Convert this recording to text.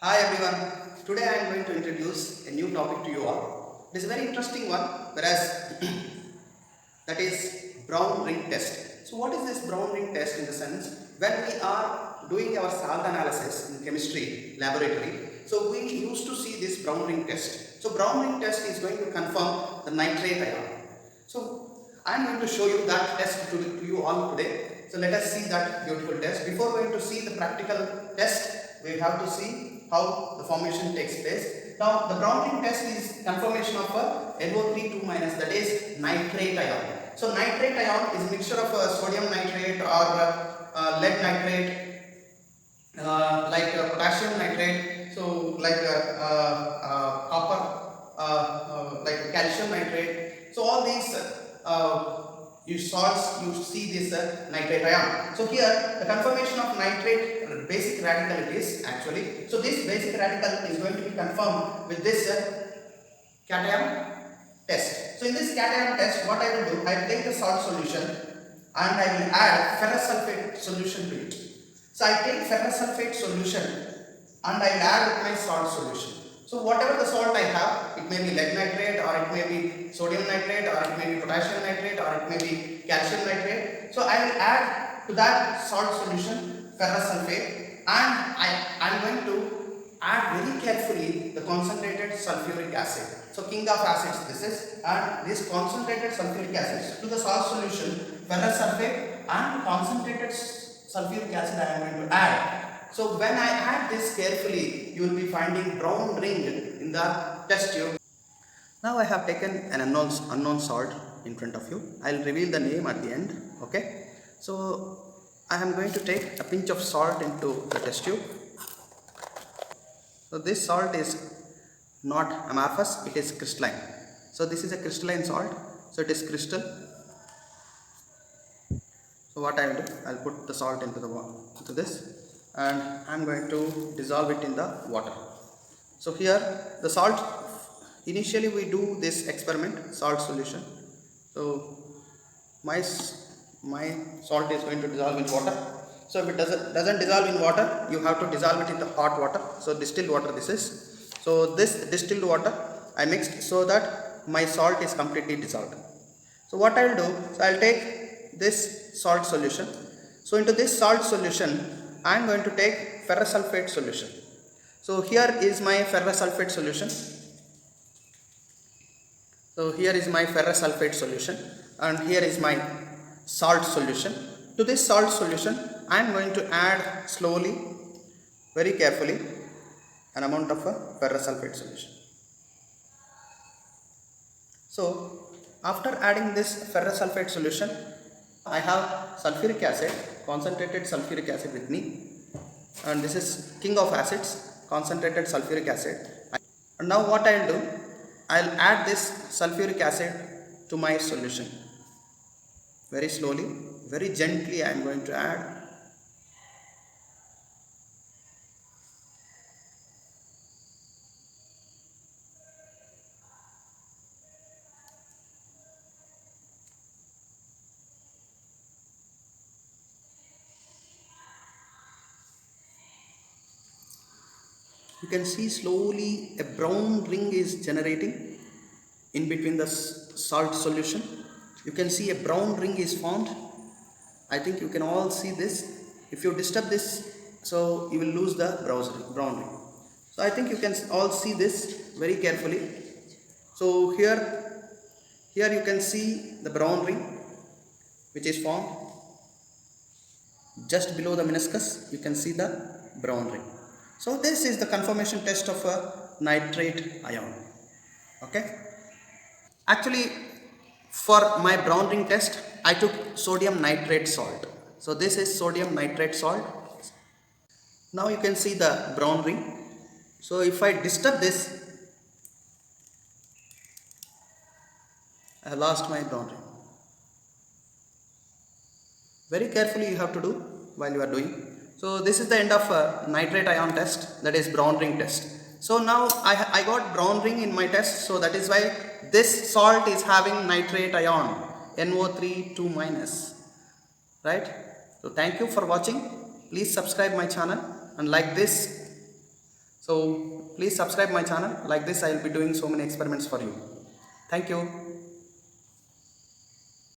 Hi everyone. Today I am going to introduce a new topic to you all. It is a very interesting one, whereas that is brown ring test. So what is this brown ring test in the sense when we are doing our salt analysis in chemistry laboratory, so we used to see this brown ring test. So brown ring test is going to confirm the nitrate ion. So I am going to show you that test to you all today. So let us see that beautiful test. Before going to see the practical test, we have to see how the formation takes place. Now the brown ring test is confirmation of a NO3 minus, that is nitrate ion. So nitrate ion is a mixture of sodium nitrate or lead nitrate, potassium nitrate, so copper, like calcium nitrate. So all these you salts, you see this nitrate ion. So here the conformation of nitrate basic radicalities actually. So this basic radical is going to be confirmed with this cation test. So in this cation test, what I will do, I will take the salt solution and I will add ferrous sulfate solution to it. So I take ferrous sulfate solution and I will add with my salt solution. So whatever the salt I have, it may be lead nitrate or it may be sodium nitrate or it may be potassium nitrate or it may be calcium nitrate. So I will add to that salt solution ferrous sulfate and I am going to add very carefully the concentrated sulfuric acid. So king of acids this is, and this concentrated sulfuric acid to the salt solution ferrous sulfate and concentrated sulfuric acid I am going to add. So when I add this carefully, you will be finding brown ring in the test tube. Now I have taken an unknown salt in front of you. I will reveal the name at the end. Okay. So I am going to take a pinch of salt into the test tube. So this salt is not amorphous, it is crystalline. So this is a crystalline salt. So it is crystal. So what I will do, I will put the salt into this and I am going to dissolve it in the water. So here the salt, initially we do this experiment, salt solution. So my salt is going to dissolve in water. So if it doesn't dissolve in water, you have to dissolve it in the hot water. So distilled water this is. So this distilled water I mixed so that my salt is completely dissolved. So what I will do, so I will take this salt solution. So into this salt solution I am going to take ferrous sulfate solution. So here is my ferrous sulfate solution. So here is my ferrous sulfate solution and here is my salt solution. To this salt solution I am going to add slowly, very carefully, an amount of a ferrous sulfate solution. So after adding this ferrous sulfate solution, I have sulfuric acid, concentrated sulfuric acid with me, and this is king of acids, concentrated sulfuric acid. And now what I will do, I will add this sulfuric acid to my solution. Very slowly, very gently I am going to add. You can see slowly a brown ring is generating in between the salt solution. You can see a brown ring is formed. I think you can all see this. If you disturb this, so you will lose the brown ring. So I think you can all see this very carefully. So here you can see the brown ring which is formed. Just below the meniscus you can see the brown ring. So this is the confirmation test of a nitrate ion. Okay. Actually, for my brown ring test, I took sodium nitrate salt. So this is sodium nitrate salt. Now you can see the brown ring. So if I disturb this, I have lost my brown ring. Very carefully you have to do while you are doing. So this is the end of nitrate ion test, that is brown ring test. So now I got brown ring in my test, so that is why this salt is having nitrate ion, NO3 minus, right? So thank you for watching. Please subscribe my channel and like this So please subscribe my channel. Like this I will be doing so many experiments for you. Thank you.